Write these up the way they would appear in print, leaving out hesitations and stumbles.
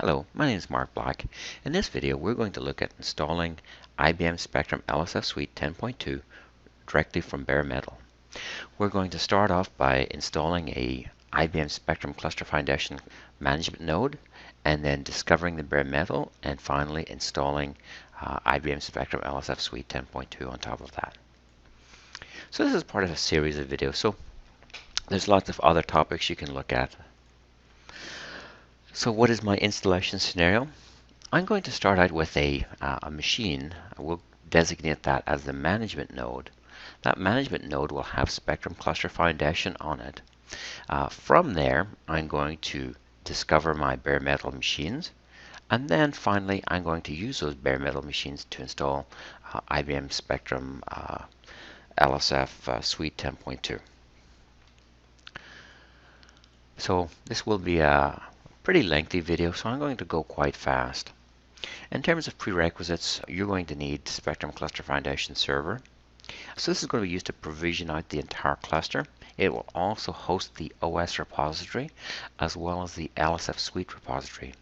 Hello, my name is Mark Black. In this video, we're going to look at installing IBM Spectrum LSF Suite 10.2 directly from bare metal. We're going to start off by installing a IBM Spectrum Cluster Foundation management node, and then discovering the bare metal, and finally installing IBM Spectrum LSF Suite 10.2 on top of that. So this is part of a series of videos, so there's lots of other topics you can look at. So what is my installation scenario? I'm going to start out with a machine. We'll designate that as the management node. That management node will have Spectrum Cluster Foundation on it. From there, I'm going to discover my bare metal machines, and then finally I'm going to use those bare metal machines to install IBM Spectrum LSF Suite 10.2. So this will be a pretty lengthy video, so I'm going to go quite fast. In terms of prerequisites, you're going to need Spectrum Cluster Foundation Server. So this is going to be used to provision out the entire cluster. It will also host the OS repository as well as the LSF Suite repository.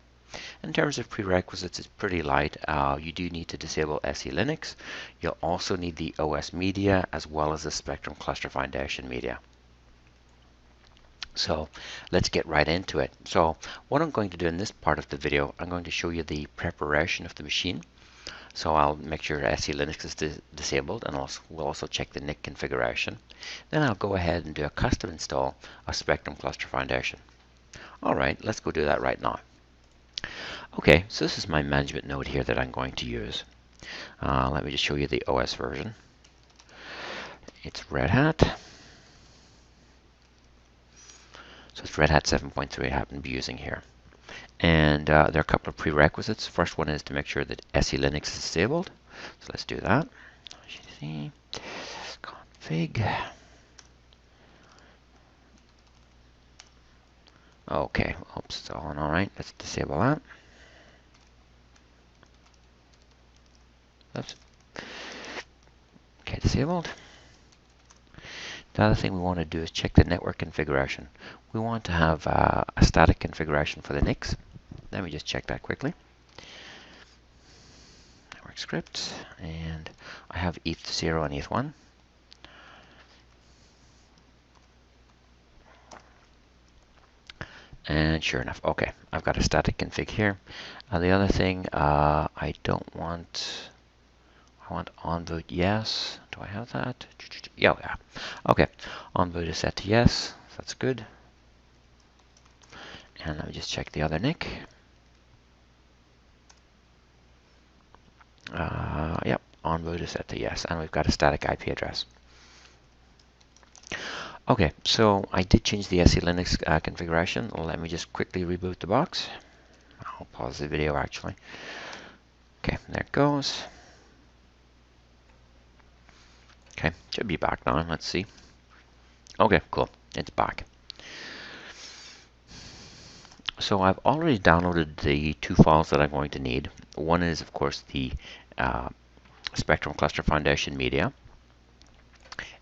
In terms of prerequisites, it's pretty light. You do need to disable SE Linux. You'll also need the OS media as well as the Spectrum Cluster Foundation media. So let's get right into it. So what I'm going to do in this part of the video, I'm going to show you the preparation of the machine. So I'll make sure SE Linux is disabled, and we'll also check the NIC configuration. Then I'll go ahead and do a custom install of Spectrum Cluster Foundation. Alright, let's go do that right now. Okay, so this is my management node here that I'm going to use. Let me just show you the OS version. It's Red Hat. So it's Red Hat 7.3 I happen to be using here. And there are a couple of prerequisites. First one is to make sure that SE Linux is disabled. So let's do that. Config. Okay, oops, it's all right. Let's disable that. Oops. Okay, disabled. The other thing we want to do is check the network configuration. We want to have a static configuration for the NICs. Let me just check that quickly. Network script, and I have ETH0 and ETH1. And sure enough, okay, I've got a static config here. The other thing, I don't want, I want on boot yes. Do I have that? Yeah, yeah. Okay, on boot is set to yes. That's good. And let me just check the other NIC. Yep, on boot is set to yes, and we've got a static IP address. Okay, so I did change the SE Linux configuration. Let me just quickly reboot the box. I'll pause the video actually. Okay, there it goes. Okay, should be back now. Let's see. Okay, cool. It's back. So I've already downloaded the two files that I'm going to need. One is, of course, the Spectrum Cluster Foundation media,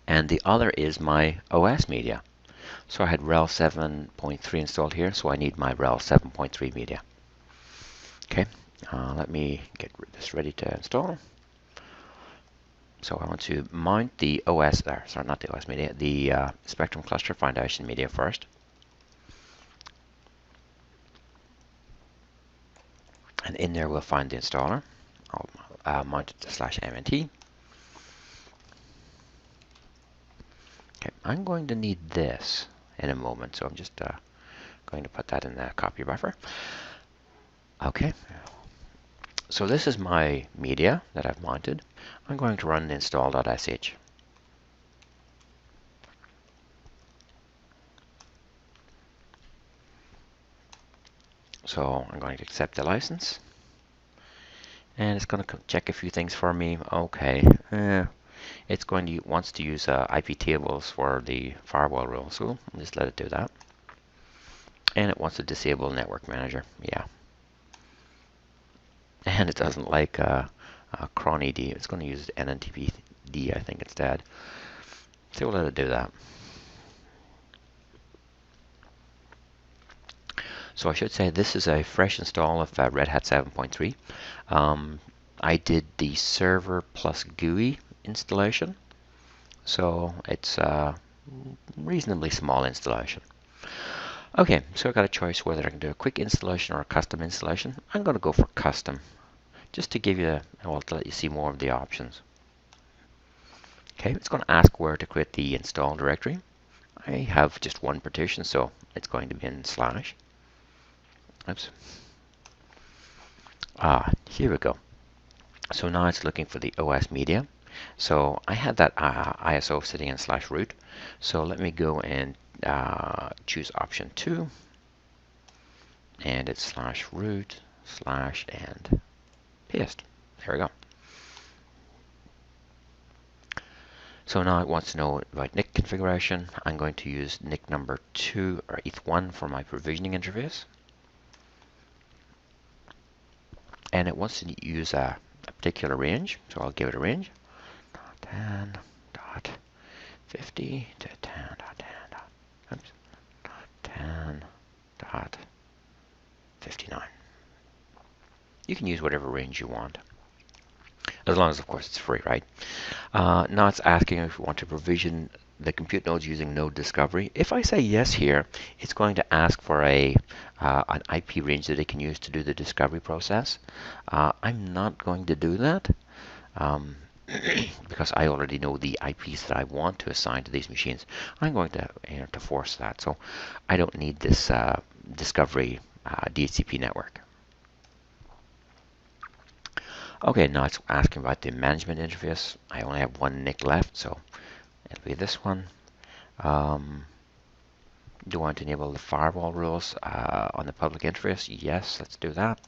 and the other is my OS media. So I had RHEL 7.3 installed here, so I need my RHEL 7.3 media. Okay, let me get this ready to install. So I want to mount the OS there. Sorry, not the OS media, the Spectrum Cluster Foundation media first. And in there we'll find the installer. I'll mount it to /mnt. Okay, I'm going to need this in a moment, so I'm just going to put that in the copy buffer. Okay, so this is my media that I've mounted. I'm going to run install.sh. So I'm going to accept the license, and it's going to check a few things for me. Okay, it's going to wants to use IP tables for the firewall rule, so I'll just let it do that. And it wants to disable network manager. Yeah, and it doesn't like cron ed. It's going to use NNTPD, I think, instead. So we'll let it do that. So I should say this is a fresh install of Red Hat 7.3. I did the server plus GUI installation, so it's a reasonably small installation. Okay, so I got a choice whether I can do a quick installation or a custom installation. I'm going to go for custom, just to give you, well, to let you see more of the options. Okay, it's going to ask where to create the install directory. I have just one partition, so it's going to be in slash. Oops. Here we go. So now it's looking for the OS media. So I had that ISO sitting in slash root. So let me go and choose option 2. And it's slash root slash and paste. There we go. So now it wants to know about NIC configuration. I'm going to use NIC number 2 or ETH1 for my provisioning interface. And it wants to use a particular range, so I'll give it a range. 10.50 to 10.59. You can use whatever range you want, as long as, of course, it's free, right? Now it's asking if you want to provision the compute nodes using node discovery. If I say yes here, it's going to ask for an IP range that it can use to do the discovery process. I'm not going to do that because I already know the IPs that I want to assign to these machines. I'm going to, to force that, so I don't need this discovery DHCP network. Okay, now it's asking about the management interface. I only have one NIC left, so it'll be this one. Do I want to enable the firewall rules on the public interface? Yes, let's do that.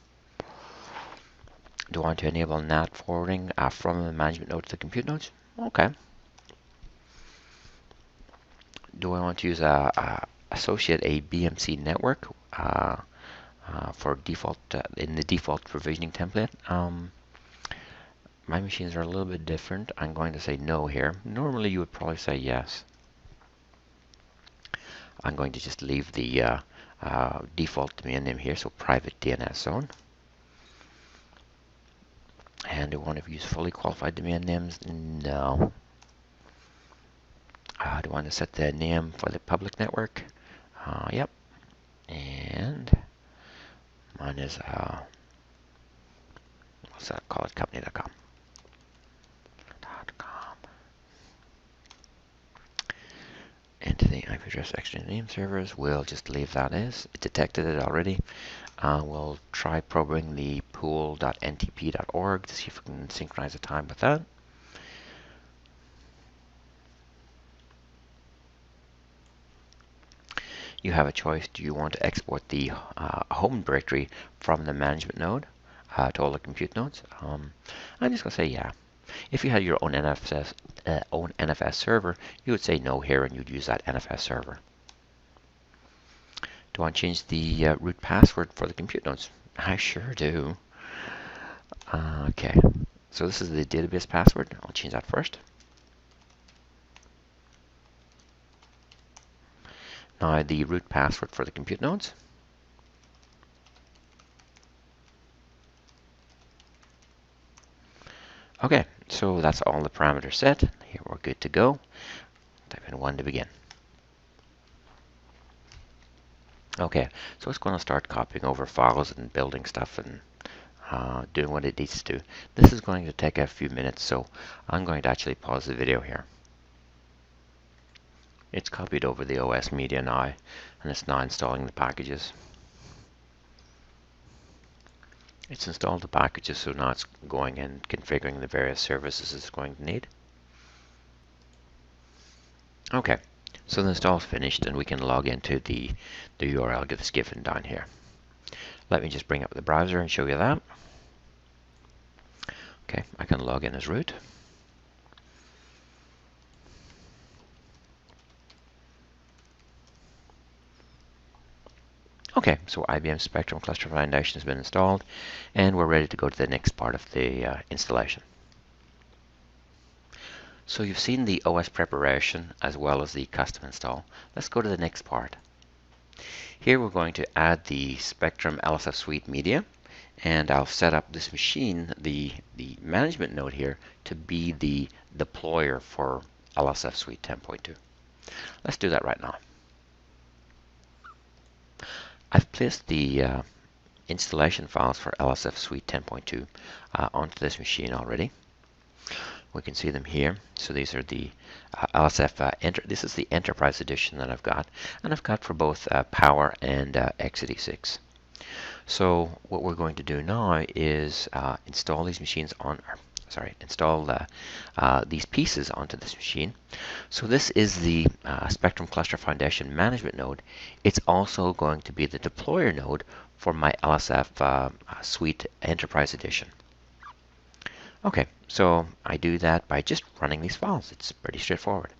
Do I want to enable NAT forwarding from the management node to the compute nodes? Okay. Do I want to use associate a BMC network for default in the default provisioning template? My machines are a little bit different. I'm going to say no here. Normally you would probably say yes. I'm going to just leave the default domain name here, so private DNS zone. And do I want to use fully qualified domain names? No. Do I want to set the name for the public network? Yep. And mine is, what's that? Call it company.com. Entity IP address exchange name servers. We'll just leave that as. It detected it already. We'll try probing the pool.ntp.org to see if we can synchronize the time with that. You have a choice. Do you want to export the home directory from the management node to all the compute nodes? I'm just going to say yeah. If you had your own NFS server, you would say no here and you'd use that NFS server. Do I want to change the root password for the compute nodes? I sure do. Okay, so this is the database password. I'll change that first. Now the root password for the compute nodes. Okay, so that's all the parameters set. Here we're good to go. Type in 1 to begin. Okay, so it's going to start copying over files and building stuff and doing what it needs to do. This is going to take a few minutes, so I'm going to actually pause the video here. It's copied over the OS media now, and it's now installing the packages. It's installed the packages, so now it's going and configuring the various services it's going to need. Okay, so the install is finished, and we can log into the URL that's given down here. Let me just bring up the browser and show you that. Okay, I can log in as root. Okay, so IBM Spectrum Cluster Foundation has been installed, and we're ready to go to the next part of the installation. So you've seen the OS preparation as well as the custom install. Let's go to the next part. Here we're going to add the Spectrum LSF Suite media, and I'll set up this machine, the management node here, to be the deployer for LSF Suite 10.2. Let's do that right now. I've placed the installation files for LSF Suite 10.2 onto this machine already. We can see them here. So these are the LSF, this is the Enterprise Edition that I've got, and I've got for both Power and x86. So what we're going to do now is install these machines on, install these pieces onto this machine. So this is the Spectrum Cluster Foundation Management node. It's also going to be the deployer node for my LSF Suite Enterprise Edition. Okay, so I do that by just running these files. It's pretty straightforward.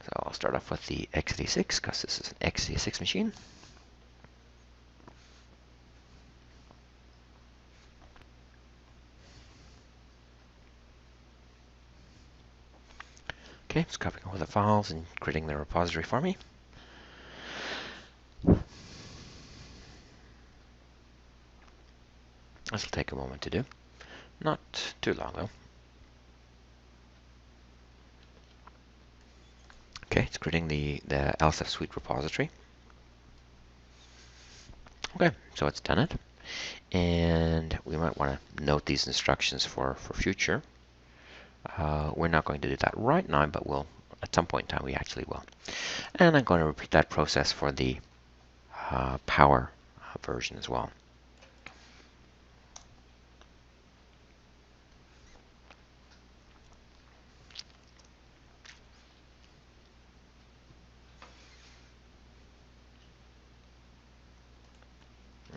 So I'll start off with the x86 because this is an x86 machine. Okay, it's copying all the files and creating the repository for me. This will take a moment to do. Not too long though. Okay, it's creating the LSF Suite repository. Okay, so it's done it. And we might want to note these instructions for future. We're not going to do that right now, but we'll, at some point in time, we actually will. And I'm going to repeat that process for the Power version as well.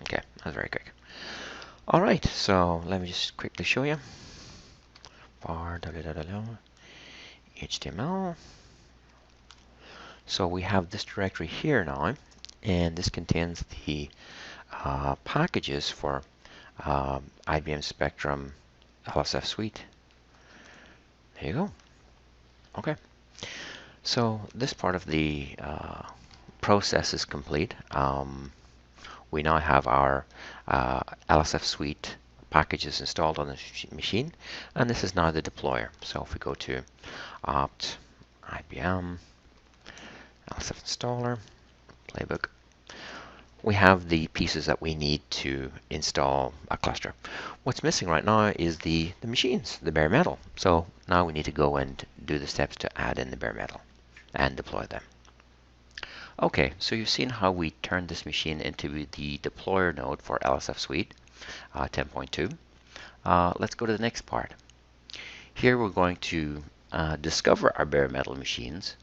Okay, that's very quick. All right, so let me just quickly show you. Var HTML. So we have this directory here now, and this contains the packages for IBM Spectrum LSF Suite. There you go. Okay. So this part of the process is complete. We now have our LSF Suite packages installed on the machine, and this is now the deployer. So if we go to opt IBM LSF installer playbook, we have the pieces that we need to install a cluster. What's missing right now is the machines, the bare metal. So now we need to go and do the steps to add in the bare metal and deploy them. Okay, so you've seen how we turned this machine into the deployer node for LSF Suite 10.2. Let's go to the next part. Here we're going to discover our bare metal machines,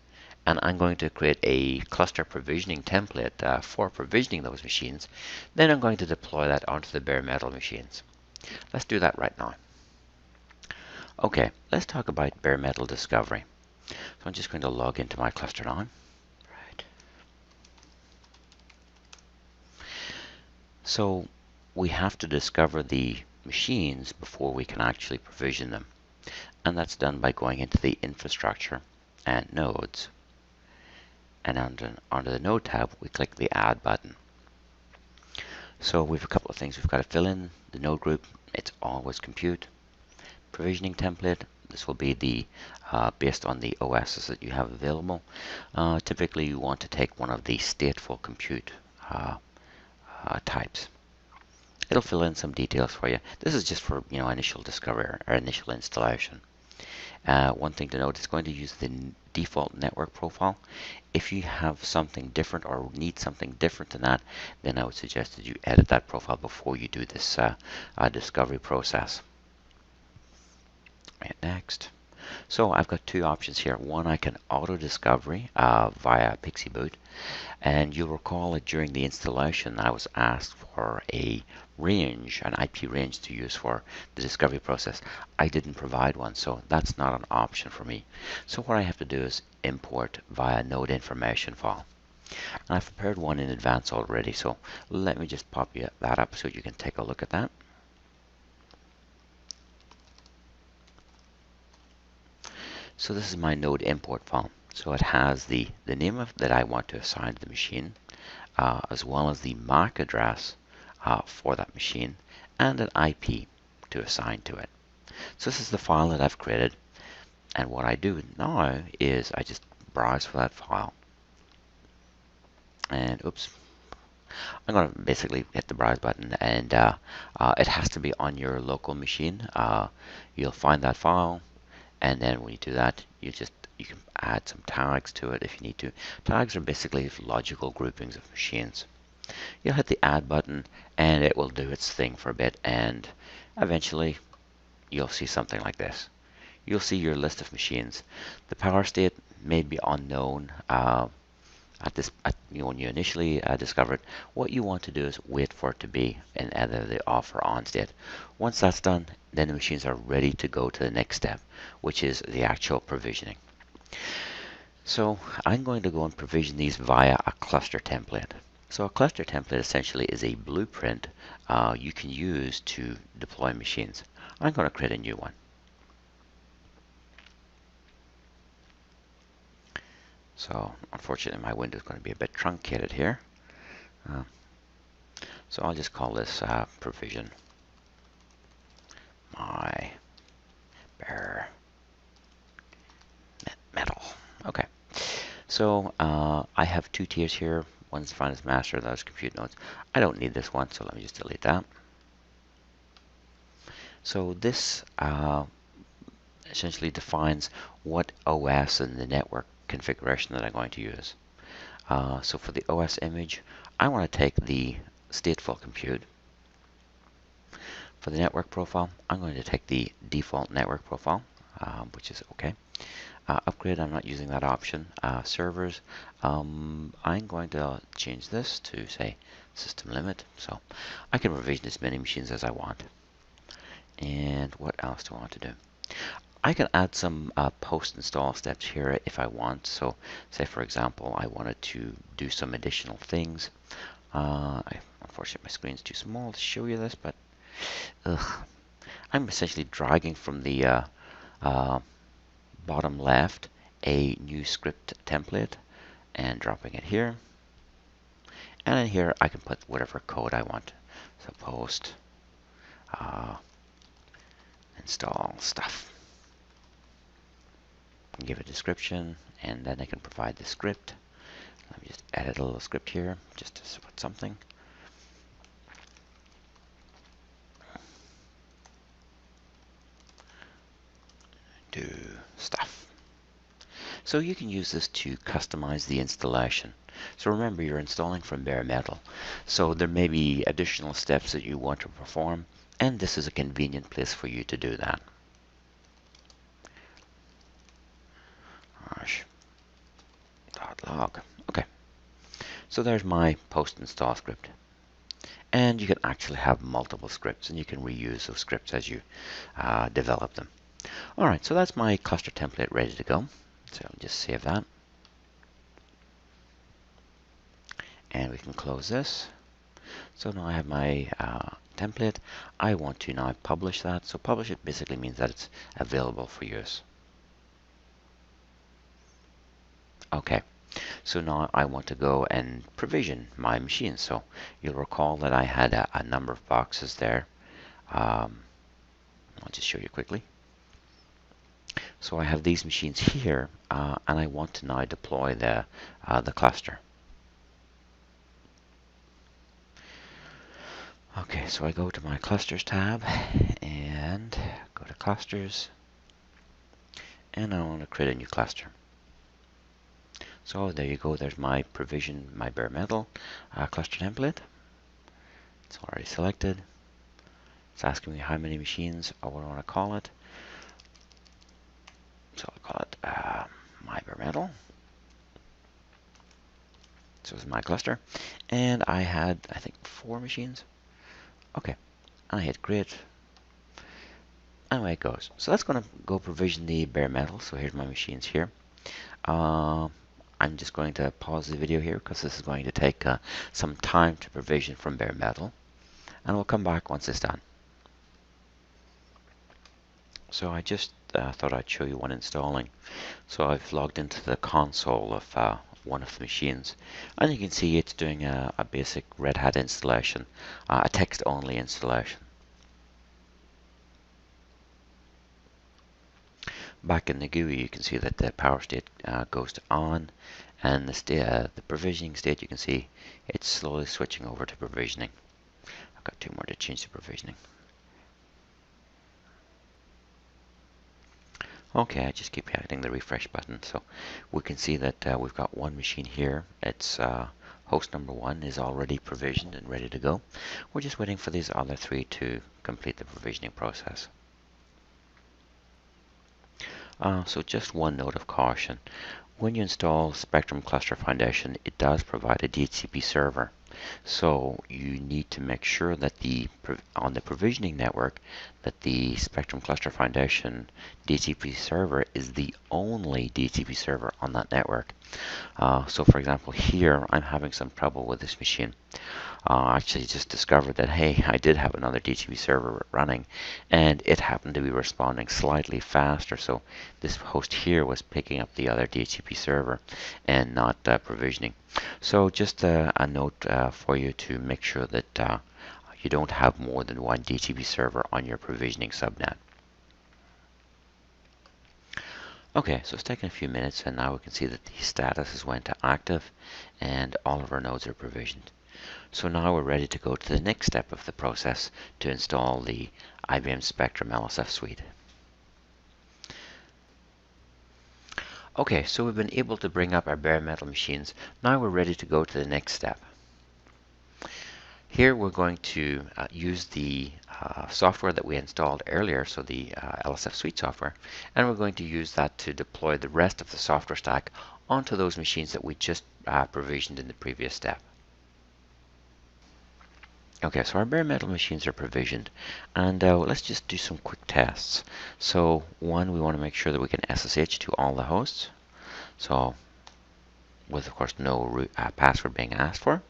and I'm going to create a cluster provisioning template for provisioning those machines. Then I'm going to deploy that onto the bare metal machines. Let's do that right now. Okay, let's talk about bare metal discovery. So I'm just going to log into my cluster now. Right. So we have to discover the machines before we can actually provision them. And that's done by going into the infrastructure and nodes. And under the Node tab, we click the Add button. So we have a couple of things. We've got to fill in the node group. It's always compute. Provisioning template. This will be the based on the OSs that you have available. Typically, you want to take one of the stateful compute types. It'll fill in some details for you. This is just for initial discovery or initial installation. One thing to note, it's going to use the default network profile. If you have something different or need something different than that, then I would suggest that you edit that profile before you do this discovery process. Right, next. So I've got two options here. One, I can auto discovery via Pixie Boot, and you'll recall that during the installation I was asked for a range, an IP range to use for the discovery process. I didn't provide one, so that's not an option for me. So what I have to do is import via node information file. And I've prepared one in advance already, so let me just pop that up so you can take a look at that. So this is my node import file. So it has the name of that I want to assign to the machine, as well as the MAC address for that machine, and an IP to assign to it. So this is the file that I've created, and what I do now is I just browse for that file, and oops, I'm going to basically hit the browse button, and it has to be on your local machine. You'll find that file, and then when you do that, you can add some tags to it if you need to. Tags are basically logical groupings of machines. You'll hit the add button, and it will do its thing for a bit, and eventually you'll see something like this. You'll see your list of machines. The power state may be unknown when you initially discover it. What you want to do is wait for it to be in either the off or on state. Once that's done, then the machines are ready to go to the next step, which is the actual provisioning. So I'm going to go and provision these via a cluster template. So a cluster template essentially is a blueprint you can use to deploy machines. I'm going to create a new one. So unfortunately my window is going to be a bit truncated here. So I'll just call this provision my bare metal. Okay. So I have two tiers here. One's defined as master, the other's compute nodes. I don't need this one, so let me just delete that. So this essentially defines what OS and the network configuration that I'm going to use. So for the OS image, I want to take the stateful compute. For the network profile, I'm going to take the default network profile, which is okay. Upgrade, I'm not using that option. Servers, I'm going to change this to, say, system limit. So I can provision as many machines as I want. And what else do I want to do? I can add some post-install steps here if I want. So say, for example, I wanted to do some additional things. Unfortunately, my screen's too small to show you this, but I'm essentially dragging from the bottom left a new script template and dropping it here. And in here, I can put whatever code I want. So post install stuff. Give a description, and then I can provide the script. Let me just edit a little script here, just to put something. Do stuff. So you can use this to customize the installation. So remember, you're installing from bare metal. So there may be additional steps that you want to perform, and this is a convenient place for you to do that. .log. Okay. So there's my post install script. And you can actually have multiple scripts, and you can reuse those scripts as you develop them. Alright, so that's my cluster template ready to go. So I'll just save that. And we can close this. So now I have my template. I want to now publish that. So publish it basically means that it's available for use. Okay, so now I want to go and provision my machine. So you'll recall that I had a number of boxes there. I'll just show you quickly. So I have these machines here, and I want to now deploy the cluster. Okay, so I go to my clusters tab and go to clusters, and I want to create a new cluster. So there you go, there's my provision, my bare metal cluster template. It's already selected. It's asking me how many machines or what I want to call it. So I'll call it my bare metal. So it's my cluster. And I had, I think, 4 machines. Okay, I hit create. And away it goes. So that's going to go provision the bare metal. So here's my machines here. I'm just going to pause the video here because this is going to take some time to provision from bare metal. And we'll come back once it's done. So I just thought I'd show you one installing. So I've logged into the console of one of the machines, and you can see it's doing a basic Red Hat installation, a text-only installation. Back in the GUI, you can see that the power state goes to on, and the provisioning state, you can see it's slowly switching over to provisioning. I've got two more to change to provisioning. Okay, I just keep hitting the refresh button, so we can see that we've got one machine here. It's host number 1 is already provisioned and ready to go. We're just waiting for these other 3 to complete the provisioning process. So just one note of caution. When you install Spectrum Cluster Foundation, it does provide a DHCP server. So you need to make sure that on the provisioning network that the Spectrum Cluster Foundation DHCP server is the only DHCP server on that network. So for example, here I'm having some trouble with this machine. I actually just discovered that, hey, I did have another DHCP server running, and it happened to be responding slightly faster. So this host here was picking up the other DHCP server and not provisioning. So just a note for you to make sure that you don't have more than one DHCP server on your provisioning subnet. Okay, so it's taken a few minutes, and now we can see that the status has went to active, and all of our nodes are provisioned. So now we're ready to go to the next step of the process to install the IBM Spectrum LSF suite. Okay, so we've been able to bring up our bare metal machines. Now we're ready to go to the next step. Here we're going to use the software that we installed earlier, so the LSF suite software, and we're going to use that to deploy the rest of the software stack onto those machines that we just provisioned in the previous step. Okay, so our bare metal machines are provisioned, and let's just do some quick tests. So one, we want to make sure that we can SSH to all the hosts, so with of course no password being asked for,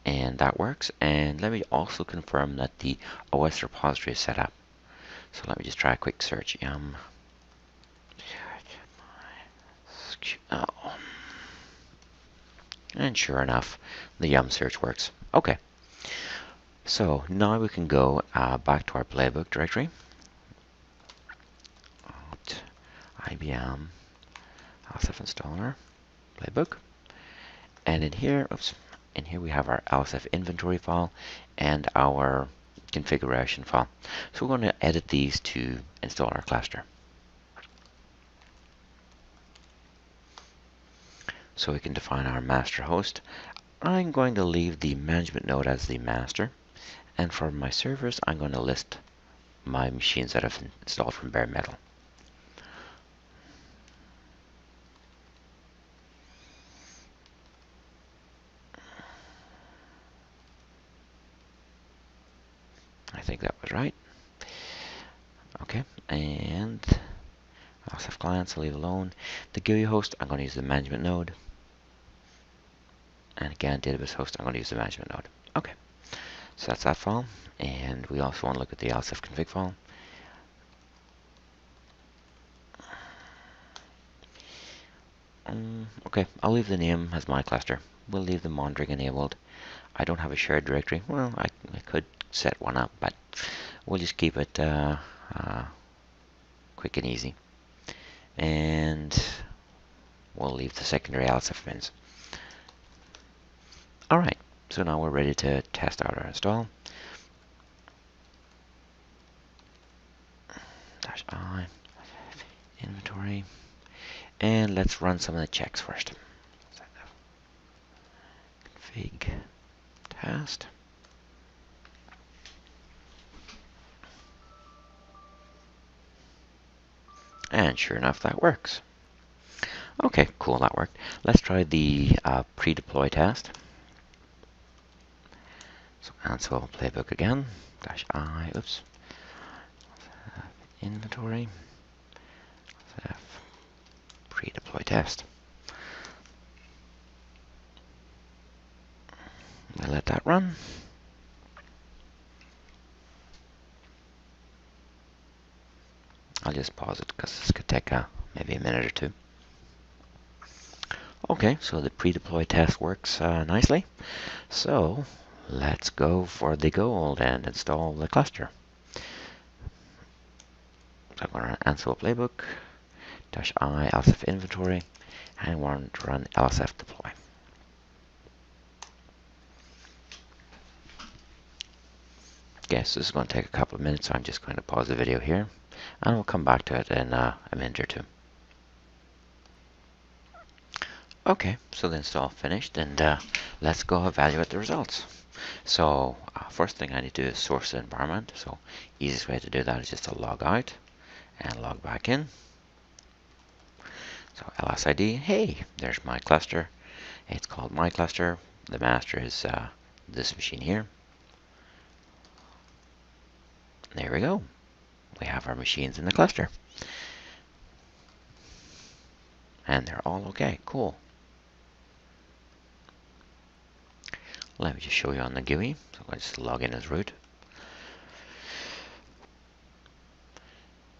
and that works. And let me also confirm that the OS repository is set up. So let me just try a quick search. And sure enough, the yum search works. Okay. So now we can go back to our playbook directory. IBM LSF installer playbook, and in here, we have our LSF inventory file and our configuration file. So we're going to edit these to install our cluster. So we can define our master host. I'm going to leave the management node as the master. And for my servers, I'm going to list my machines that I've installed from bare metal. I think that was right. Okay, and LSF clients, I'll leave alone. The GUI host, I'm going to use the management node. And again, database host, I'm going to use the management node. Okay, so that's that file. And we also want to look at the LSF config file. Okay, I'll leave the name as my cluster. We'll leave the monitoring enabled. I don't have a shared directory. Well, I could set one up, but we'll just keep it quick and easy. And we'll leave the secondary LSF bins. Alright, so now we're ready to test out our install. -I, inventory, and let's run some of the checks first. Config test. And sure enough, that works. Okay, cool, that worked. Let's try the pre-deploy test. So Ansible playbook again, -I, oops, inventory, pre-deploy test. I let that run. I'll just pause it because this could take maybe a minute or two. Okay, so the pre-deploy test works nicely. So let's go for the gold and install the cluster. So I'm going to run Ansible playbook, -I, LSF inventory, and I want to run LSF deploy. Okay, so this is going to take a couple of minutes, so I'm just going to pause the video here, and we'll come back to it in a minute or two. Okay, so the install finished, and let's go evaluate the results. So first thing I need to do is source the environment. So easiest way to do that is just to log out and log back in. So LSID, hey, there's my cluster. It's called my cluster. The master is this machine here. There we go. We have our machines in the cluster. And they're all okay. Cool. Let me just show you on the GUI. So I'll just log in as root.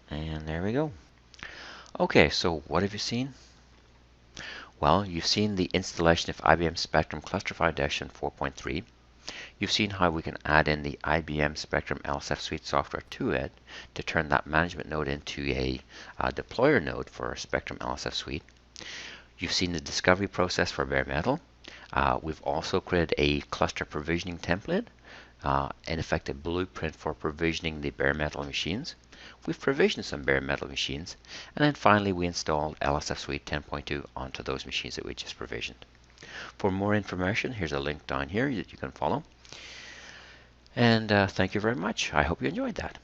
And there we go. Okay, so what have you seen? Well, you've seen the installation of IBM Spectrum Cluster Foundation 4.3. You've seen how we can add in the IBM Spectrum LSF Suite software to it to turn that management node into a deployer node for our Spectrum LSF Suite. You've seen the discovery process for bare metal. We've also created a cluster provisioning template, in effect a blueprint for provisioning the bare metal machines. We've provisioned some bare metal machines, and then finally we installed LSF Suite 10.2 onto those machines that we just provisioned. For more information, here's a link down here that you can follow. And thank you very much. I hope you enjoyed that.